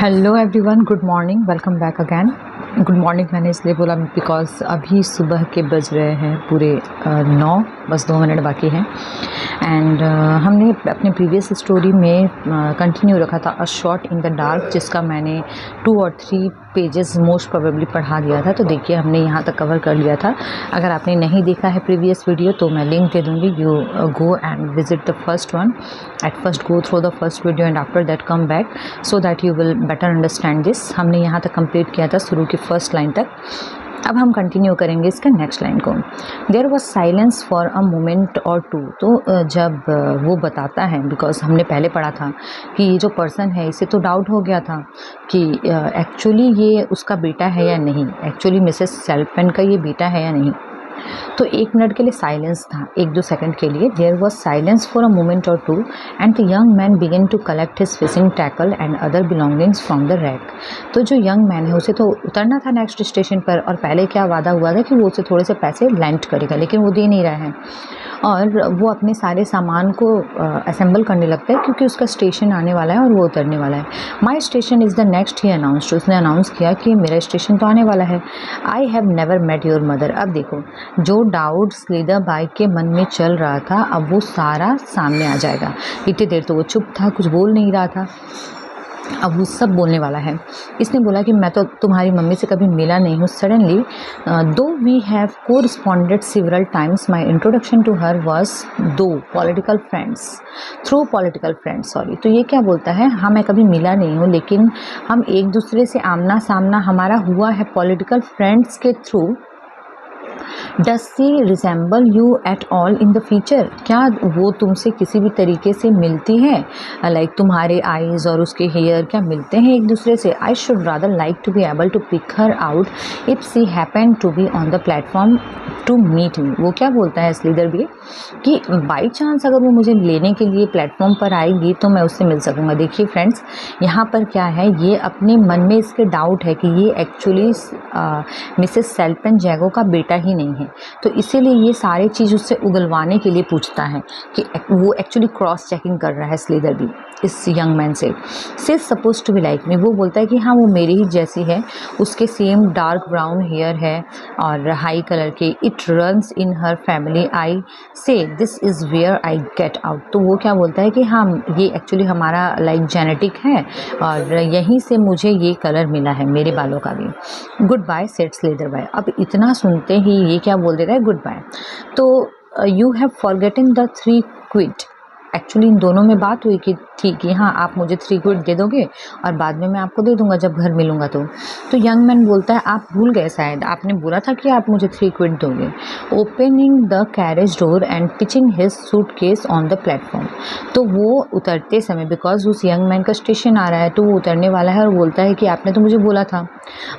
Hello everyone, good morning, welcome back again. Good morning मैंने इसलिए बोला बिकॉज़ अभी सुबह के बज रहे हैं पूरे 9, बस 2 मिनट बाकी हैं। एंड हमने अपने प्रीवियस स्टोरी में कंटिन्यू रखा था a shot in the dark, जिसका मैंने 2 और 3 पेजेस मोस्ट प्रोबेबली पढ़ा दिया था। तो देखिए हमने यहाँ तक कवर कर लिया था। अगर आपने नहीं देखा है प्रीवियस वीडियो तो मैं लिंक दे दूँगी, you go and visit the first one. At first go through the first video and after that come back so that you will better understand this. हमने यहाँ तक कंप्लीट किया था शुरू की फर्स्ट लाइन तक। अब हम कंटिन्यू करेंगे इसके नेक्स्ट लाइन को। There was silence for a moment और टू। तो जब वो बताता है, बिकॉज हमने पहले पढ़ा था कि ये जो पर्सन है इसे तो डाउट हो गया था कि एक्चुअली ये उसका बेटा है या नहीं, एक्चुअली मिसेस सेल्फमैन का ये बेटा है या नहीं। तो 1 मिनट के लिए साइलेंस था, 1-2 सेकंड के लिए। There was silence for a moment और two and the young man began to collect his fishing tackle and other belongings from the rack. तो जो यंग मैन है उसे तो उतरना था नेक्स्ट स्टेशन पर, और पहले क्या वादा हुआ था कि वो उसे थोड़े से पैसे लेंट करेगा, लेकिन वो दे नहीं रहा है और वो अपने सारे सामान को असेंबल करने लगता है क्योंकि उसका स्टेशन आने वाला है और वो उतरने वाला है। My station is the next, he announced. उसने अनाउंस किया कि मेरा स्टेशन तो आने वाला है। I have never met your mother. अब देखो, जो डाउट स्लीदर बाई के मन में चल रहा था अब वो सारा सामने आ जाएगा। इतनी देर तो वो चुप था, कुछ बोल नहीं रहा था, अब वो सब बोलने वाला है। इसने बोला कि मैं तो तुम्हारी मम्मी से कभी मिला नहीं हूँ। Suddenly though we have corresponded several times my introduction to her was though political friends through political friends. Sorry, तो ये क्या बोलता है, हाँ मैं कभी मिला नहीं हूँ लेकिन हम एक दूसरे से आमना सामना हमारा हुआ है पॉलिटिकल फ्रेंड्स के through. Does she resemble you at all in the future. क्या वो तुमसे किसी भी तरीके से मिलती है, लाइक तुम्हारे आईज और उसके हेयर क्या मिलते हैं एक दूसरे से। I should rather like to be able to pick her out if she happen to be on the platform to meet me. वो क्या बोलता है स्लीदर भी कि बाई चांस अगर वो मुझे लेने के लिए प्लेटफॉर्म पर आएगी तो मैं उससे मिल सकूँगा। देखिए फ्रेंड्स, यहाँ पर क्या है, ये अपने मन में इसके डाउट है कि ये एक्चुअली मिसेस सेल्फमैन जैगो का बेटा ही नहीं है, तो इसीलिए ये सारी चीज़ उससे उगलवाने के लिए पूछता है कि वो एक्चुअली क्रॉस चेकिंग कर रहा है स्लीदर भी इस यंग मैन से। She supposed to be like me. वो बोलता है कि हाँ वो मेरी ही जैसी है, उसके सेम डार्क ब्राउन हेयर है और हाई कलर के। It runs in her family. I say this is where I get out. तो वो क्या बोलता है कि हाँ ये एक्चुअली हमारा लाइक जेनेटिक है और यहीं से मुझे ये कलर मिला है मेरे बालों का भी। Goodbye said Slitherby. अब इतना सुनते ही ये क्या बोल देता है, गुड बाय। तो you have forgotten the 3 quid. Actually इन दोनों में बात हुई कि ठीक है हाँ आप मुझे 3 क्विड दे दोगे और बाद में मैं आपको दे दूंगा जब घर मिलूंगा। तो यंग मैन बोलता है आप भूल गए, शायद आपने बोला था कि आप मुझे 3 क्विड दोगे। Opening the carriage door and pitching his suitcase on the platform. तो वो उतरते समय, बिकॉज उस यंग मैन का स्टेशन आ रहा है तो वो उतरने वाला है और बोलता है कि आपने तो मुझे बोला था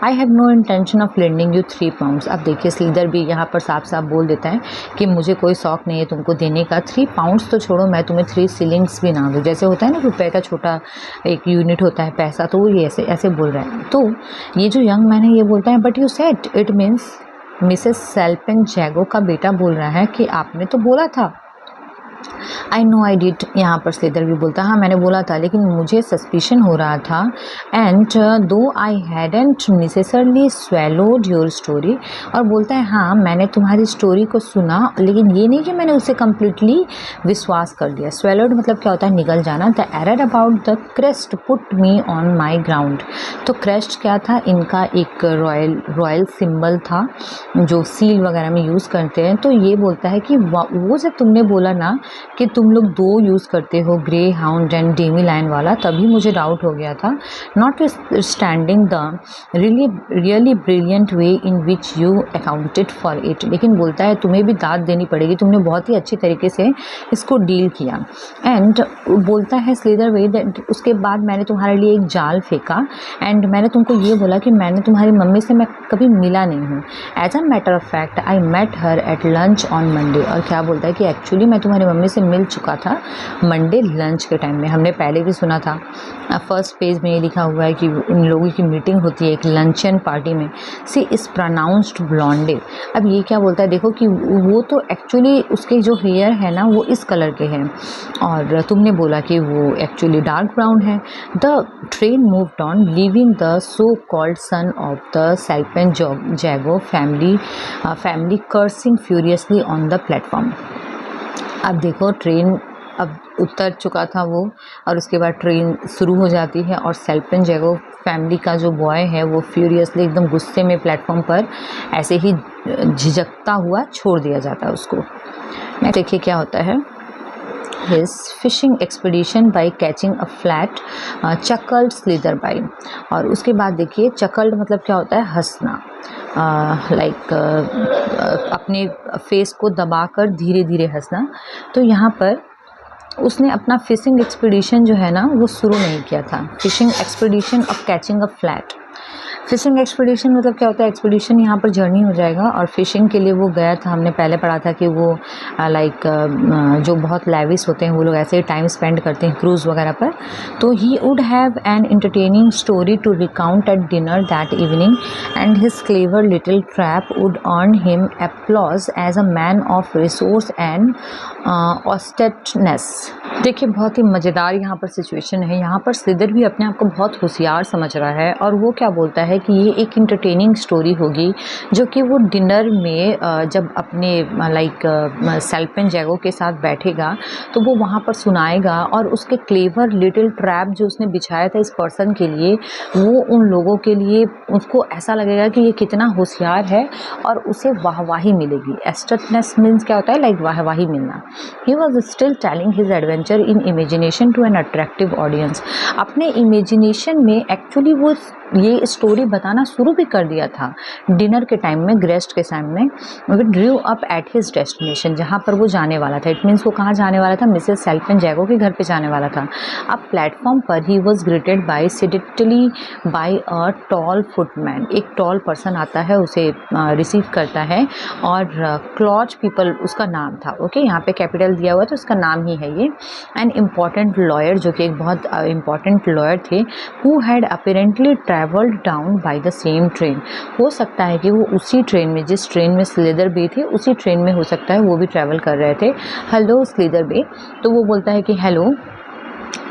I have no intention of lending you 3 pounds. अब देखिए स्लीदर भी यहाँ पर साफ साफ बोल देता है कि मुझे कोई शौक नहीं है तुमको देने का। 3 पाउंड्स तो छोड़ो, मैं तुम्हें 3 शिलिंग्स भी ना दूँ। जैसे होता है ना रुपए का छोटा एक यूनिट होता है पैसा, तो वो ये ऐसे बोल रहा है। तो ये जो यंग मैन है ये बोलता है but you said it means Mrs Selfman Jago का बेटा बोल रहा है कि आपने तो बोला था। I know I did. यहाँ पर स्लीदर भी बोलता है हाँ मैंने बोला था लेकिन मुझे सस्पिशन हो रहा था। एंड दो आई hadn't necessarily swallowed your story. और बोलता है हाँ मैंने तुम्हारी स्टोरी को सुना लेकिन ये नहीं कि मैंने उसे कम्प्लीटली विश्वास कर लिया। स्वेलोड मतलब क्या होता है, निगल जाना। The error about the crest put me on my ground. तो क्रेस्ट क्या था, इनका एक रॉयल सिंबल था जो सील वगैरह में यूज़ करते हैं। तो ये बोलता है कि वो जब तुमने बोला ना कि तुम लोग 2 यूज़ करते हो, grey hound and Demi line वाला, तभी मुझे डाउट हो गया था। Not standing the really brilliant way in which you accounted for it. लेकिन बोलता है तुम्हें भी दाद देनी पड़ेगी, तुमने बहुत ही अच्छी तरीके से इसको डील किया। एंड बोलता है स्लीदर वे दैट उसके बाद मैंने तुम्हारे लिए एक जाल फेंका एंड मैंने तुमको ये बोला कि मैंने तुम्हारी मम्मी से मैं कभी मिला नहीं हूँ। As a matter of fact I met her at lunch on Monday. और क्या बोलता है कि एक्चुअली मैं तुम्हारी मम्मी से मिल चुका था मंडे लंच के टाइम में। हमने पहले भी सुना था, फर्स्ट पेज में ये लिखा हुआ है कि उन लोगों की मीटिंग होती है एक लंचन पार्टी में। सी इज़ प्रोनाउंस्ड ब्लॉन्डे। अब ये क्या बोलता है, देखो कि वो तो एक्चुअली उसके जो हेयर है ना वो इस कलर के हैं और तुमने बोला कि वो एक्चुअली डार्क ब्राउन है। The train moved on leaving the so called son of the Selpen Jago family cursing furiously on the platform. अब देखो ट्रेन अब उतर चुका था वो और उसके बाद ट्रेन शुरू हो जाती है और सेल्पेन जैगो फैमिली का जो बॉय है वो फ्यूरियसली एकदम गुस्से में प्लेटफॉर्म पर ऐसे ही झिझकता हुआ छोड़ दिया जाता है उसको। मैं देखिए क्या होता है। His fishing expedition by catching a flat chuckled Slitherby। और उसके बाद देखिए chuckled मतलब क्या होता है, हंसना, लाइक अपने फेस को दबाकर धीरे धीरे हंसना। तो यहाँ पर उसने अपना फिशिंग एक्सपीडिशन जो है ना वो शुरू नहीं किया था। Fishing expedition of catching a flat. Fishing expedition मतलब क्या होता है, एक्सपीडिशन यहाँ पर जर्नी हो जाएगा और फिशिंग के लिए वो गया था। हमने पहले पढ़ा था कि वो लाइक जो बहुत लैविश होते हैं वो लोग ऐसे ही टाइम स्पेंड करते हैं क्रूज़ वगैरह पर। तो he would have an entertaining story to recount at dinner that evening and his clever little trap would earn him applause as a man of resource and astuteness. देखिए बहुत ही मज़ेदार यहाँ पर सिचुएशन है। यहाँ पर स्लिदर भी अपने आप को बहुत होशियार समझ रहा है और वो क्या बोलता है कि ये एक इंटरटेनिंग स्टोरी होगी जो कि वो डिनर में जब अपने लाइक सेल्पेन जैगो के साथ बैठेगा तो वो वहाँ पर सुनाएगा और उसके क्लेवर लिटिल ट्रैप जो उसने बिछाया था इस पर्सन के लिए, वो उन लोगों के लिए उसको ऐसा लगेगा कि ये कितना होशियार है और उसे वाहवाही मिलेगी। एस्टेटनेस मीन्स क्या होता है, लाइक वाहवाही मिलना। He was still telling his adventure in imagination to an attractive audience. अपने इमेजिनेशन में एक्चुअली वो ये स्टोरी बताना शुरू भी कर दिया था डिनर के टाइम में, गेस्ट के सामने। We drew up at his destination, जहाँ पर वो जाने वाला था। इट मीन्स वो कहाँ जाने वाला था, मिसेस सेल्पेन जैगो के घर पे जाने वाला था। अब प्लेटफॉर्म पर he was greeted by sedately by a tall footman. एक टॉल पर्सन आता है, उसे रिसीव करता है और क्लॉज पीपल उसका नाम था। ओके, यहाँ पे कैपिटल दिया हुआ तो उसका नाम ही है ये। एन इम्पॉर्टेंट लॉयर, जो कि एक बहुत इम्पॉर्टेंट लॉयर थे, who had apparently travelled down by the same train. हो सकता है कि वो उसी ट्रेन में, जिस ट्रेन में स्लिदर बे थे उसी ट्रेन में हो सकता है वो भी ट्रैवल कर रहे थे। हेलो स्लिदर बे, तो वो बोलता है कि hello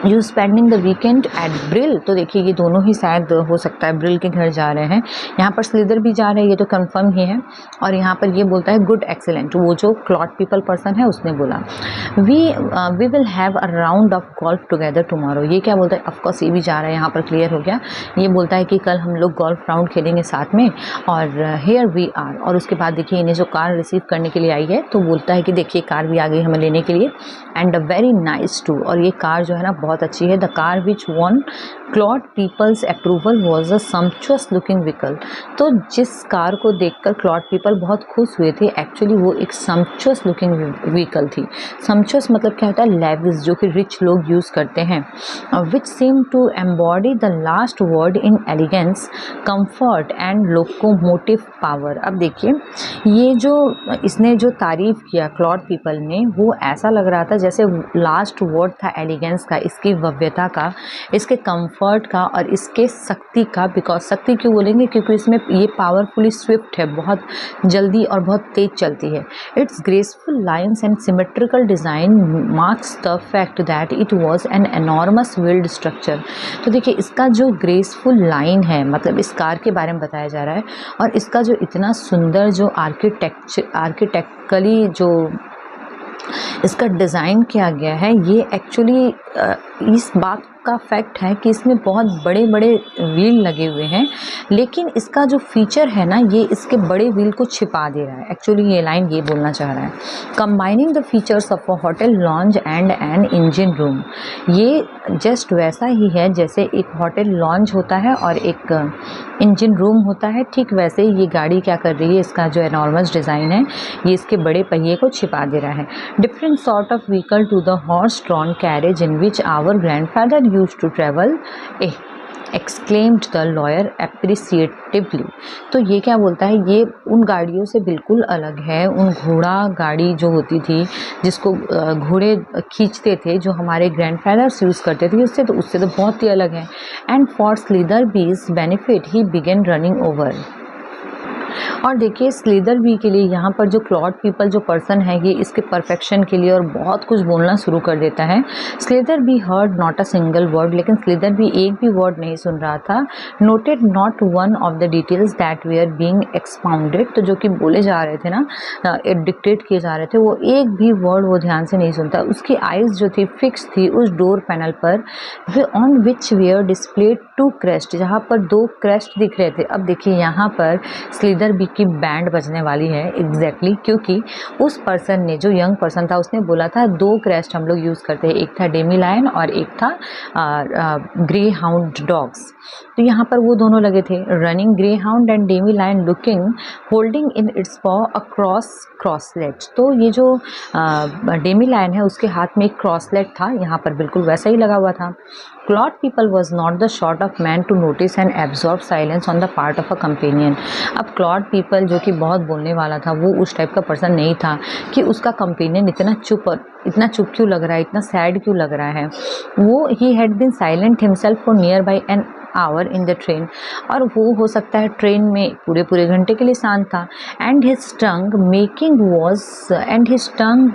you spending the weekend at Brill. तो देखिए ये दोनों ही शायद हो सकता है ब्रिल के घर जा रहे हैं। यहाँ पर स्लिदर भी जा रहे हैं, ये तो कंफर्म ही है। और यहाँ पर ये बोलता है गुड एक्सेलेंट, वो जो क्लॉट पीपल पर्सन है उसने बोला। We will have a round of golf together tomorrow. ये क्या बोलता है, ऑफकोर्स ये भी जा रहा है, यहाँ पर क्लियर हो गया। ये बोलता है कि कल हम लोग गोल्फ राउंड खेलेंगे साथ में और हेयर वी आर। और उसके बाद देखिए इन्हें जो कार रिसीव करने के लिए आई है तो बोलता है कि देखिए कार भी आ गई हमें लेने के लिए, and a very nice too. और ये कार जो है ना बहुत अच्छी है। The car which won clot people's approval was a sumptuous looking vehicle. तो जिस कार को देखकर क्लॉट पीपल बहुत खुश हुए थे, एक्चुअली वो एक सम्पचुअस लुकिंग व्हीकल थी। सम्पचुअस मतलब क्या होता है, लेविश, जो कि रिच लोग यूज़ करते हैं। Which seem to embody the last word in elegance, comfort and locomotive power. अब देखिए ये जो इसने जो तारीफ़ किया क्लॉट पीपल ने, वो ऐसा लग रहा था जैसे लास्ट वर्ड था एलिगेंस का, इसकी भव्यता का, इसके कंफर्ट का और इसके शक्ति का। बिकॉज शक्ति क्यों बोलेंगे, क्योंकि इसमें ये पावरफुली स्विफ्ट है, बहुत जल्दी और बहुत तेज चलती है। It's graceful lines and symmetrical design marks the fact that it was an enormous wheeled structure. तो देखिए इसका जो ग्रेसफुल लाइन है, मतलब इस कार के बारे में बताया जा रहा है, और इसका जो इतना सुंदर जो आर्किटेक्चरली जो इसका डिज़ाइन किया गया है, ये एक्चुअली इस बात का फैक्ट है कि इसमें बहुत बड़े बड़े व्हील लगे हुए हैं, लेकिन इसका जो फीचर है ना ये इसके बड़े व्हील को छिपा दे रहा है। एक्चुअली ये लाइन ये बोलना चाह रहा है, combining the features of a hotel lounge and an engine room. ये जस्ट वैसा ही है जैसे एक होटल लॉन्ज होता है और एक इंजन रूम होता है, ठीक वैसे ही ये गाड़ी क्या कर रही है, इसका जो एनॉर्मस डिज़ाइन है ये इसके बड़े पहिए को छिपा दे रहा है। Different sort of vehicle to the horse drawn carriage in which our grandfather used to travel. Exclaimed the lawyer appreciatively. तो ये क्या बोलता है, ये उन गाड़ियों से बिल्कुल अलग है, उन घोड़ा गाड़ी जो होती थी जिसको घोड़े खींचते थे जो हमारे ग्रैंडफादर्स यूज़ करते थे, उससे तो बहुत ही अलग है। And for Slitherby's benefit he began running over. और देखिए स्लीदरबी के लिए यहाँ पर जो क्लॉड पीपल जो पर्सन है ये इसके परफेक्शन के लिए और बहुत कुछ बोलना शुरू कर देता है। Slitherby heard not a single word, लेकिन स्लीदरबी एक भी वर्ड नहीं सुन रहा था। Noted not one of the details that were are being expounded, तो जो कि बोले जा रहे थे ना, डिक्टेट किए जा रहे थे, वो एक भी वर्ड वो ध्यान से नहीं सुनता। उसकी आइज़ जो थी फिक्स थी उस डोर पैनल पर, on which were displayed two crest, जहाँ पर 2 क्रेस्ट दिख रहे थे। अब देखिए यहाँ पर स्लीदरबी की बैंड बजने वाली है एग्जैक्टली क्योंकि उस पर्सन ने, जो यंग पर्सन था, उसने बोला था 2 क्रेस्ट हम लोग यूज़ करते हैं, एक था डेमी लायन और एक था ग्रे हाउंड डॉग्स। तो यहाँ पर वो दोनों लगे थे, running greyhound and demi lion looking holding in its paw a क्रॉसलेट। तो ये जो डेमी लायन है उसके हाथ में एक क्रॉसलेट था, यहाँ पर बिल्कुल वैसा ही लगा हुआ था। Claude People was not the sort of man to notice and absorb silence on the part of a companion. अब क्लॉड पीपल जो कि बहुत बोलने वाला था, वो उस टाइप का पर्सन नहीं था कि उसका कंपेनियन इतना चुप क्यों लग रहा है, इतना सैड क्यों लग रहा है। वो he had been silent himself for near by an hour in the train, और वो हो सकता है ट्रेन में पूरे घंटे के लिए शांत था। And his tongue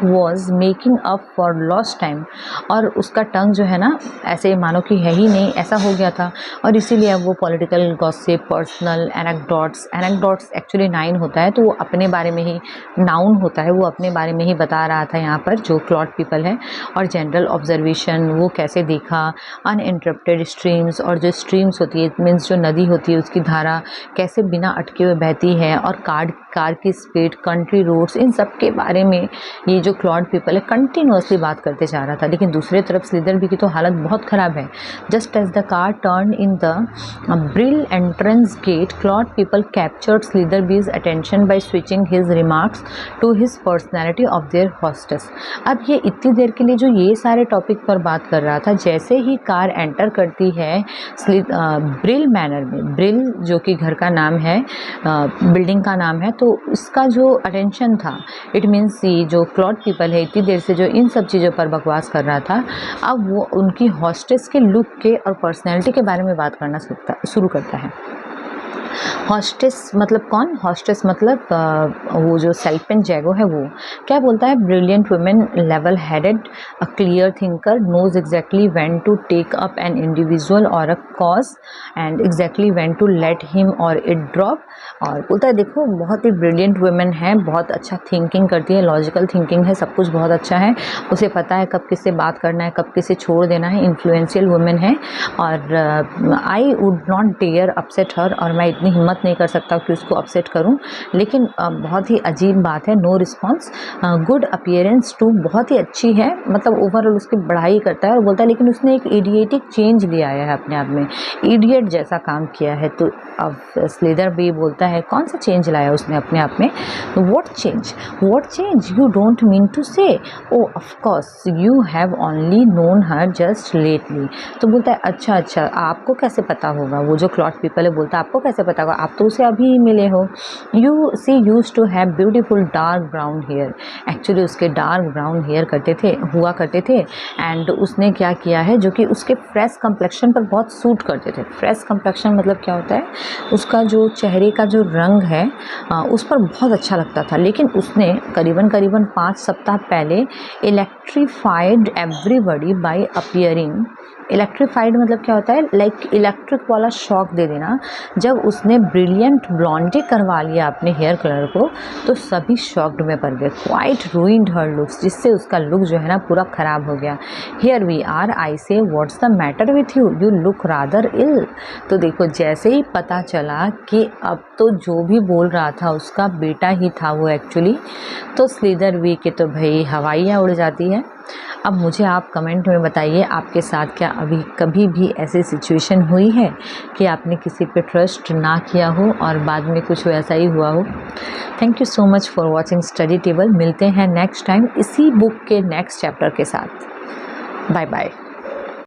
was making up for lost time, और उसका टंग जो है ना ऐसे मानो कि है ही नहीं, ऐसा हो गया था। और इसीलिए अब वो political gossip, personal anecdotes actually 9 होता है, तो वो अपने बारे में ही, नाउन होता है, वो अपने बारे में ही बता रहा था यहाँ पर जो क्लॉड पीपल है। और जनरल ऑब्जर्वेशन, वो कैसे देखा अनइंटरप्टेड स्ट्रीम्स, और जो स्ट्रीम्स होती है इट मीन्स जो नदी होती है उसकी धारा कैसे बिना अटके हुए बहती है, और कार की स्पीड, कंट्री रोड्स, इन सब के बारे में ये जो क्लॉड पीपल है कंटिन्यूअसली बात करते जा रहा था। लेकिन दूसरी तरफ स्लीदरबी की तो हालत बहुत ख़राब है। Just as the car turn in the brill entrance gate, Claude people captured slitherbees attention by switching his remarks to his personality of their hostess. अब ये इतनी देर के लिए जो ये सारे टॉपिक पर बात कर रहा था, जैसे ही कार एंटर करती है ब्रिल मैनर में, ब्रिल जो कि घर का नाम है, बिल्डिंग का नाम है, तो इसका जो अटेंशन था, इट मीन्स ये जो क्लॉड पीपल है इतनी देर से जो इन सब चीज़ों पर बकवास कर रहा था, अब वो उनकी हॉस्टेस के लुक के और पर्सनैलिटी के बारे में बात करना शुरू करता है। हॉस्टेस मतलब कौन? हॉस्टेस मतलब वो जो सेल्पेन जैगो है, वो क्या बोलता है, brilliant women, level headed, a clear thinker, knows exactly when to take up an individual or a cause and exactly when to let him or it drop. और बोलता है देखो बहुत ही ब्रिलियंट वुमेन है, बहुत अच्छा थिंकिंग करती है, लॉजिकल थिंकिंग है, सब कुछ बहुत अच्छा है, उसे पता है कब किससे बात करना है, कब किसे छोड़ देना है, इन्फ्लुएंशियल वुमेन है। और I would not dare upset her, और मैं इतनी हिम्मत नहीं कर सकता कि उसको अपसेट करूं। लेकिन बहुत ही अजीब बात है, no response, good appearance too, बहुत ही अच्छी है, मतलब ओवरऑल उसकी बढ़ाई करता है। और बोलता है लेकिन उसने एक इडियटिक चेंज ले आया है अपने आप में, इडियट जैसा काम किया है। तो अब स्लीदरबी बोलता है कौन सा चेंज लाया उसने अपने आप में? What change you don't mean to say, oh of course you have only known her just lately. तो बोलता है अच्छा आपको कैसे पता होगा, वो जो क्लॉड पीपल है बोलता है आपको कैसे पता होगा, आप तो उसे अभी मिले हो। You see used to have beautiful dark brown hair, actually उसके डार्क ब्राउन हेयर हुआ करते थे। एंड उसने क्या किया है जो कि उसके फ्रेश कंप्लेक्शन पर बहुत सूट करते थे। फ्रेश कंप्लेक्शन मतलब क्या होता है, उसका जो चेहरे का जो रंग है उस पर बहुत अच्छा लगता था। लेकिन उसने करीबन 5 सप्ताह पहले electrified everybody by appearing. Electrified मतलब क्या होता है, लाइक इलेक्ट्रिक वाला शॉक दे देना। जब उसने ब्रिलियंट ब्लॉन्डे करवा लिया अपने हेयर कलर को, तो सभी शॉक्ड में पड़ गए। क्वाइट रूइंड हर लुक्स, जिससे उसका लुक जो है ना पूरा ख़राब हो गया। Here we are, I say what's the matter with you, you look rather ill. तो देखो जैसे ही पता चला कि अब तो जो भी बोल रहा था उसका बेटा ही था वो एक्चुअली, तो स्लीदरबी के तो भाई हवाइयाँ उड़ जाती है। अब मुझे आप कमेंट में बताइए आपके साथ क्या अभी कभी भी ऐसी सिचुएशन हुई है कि आपने किसी पे ट्रस्ट ना किया हो और बाद में कुछ वैसा ही हुआ हो। Thank you so much for watching study table. मिलते हैं नेक्स्ट टाइम इसी बुक के नेक्स्ट चैप्टर के साथ। Bye bye.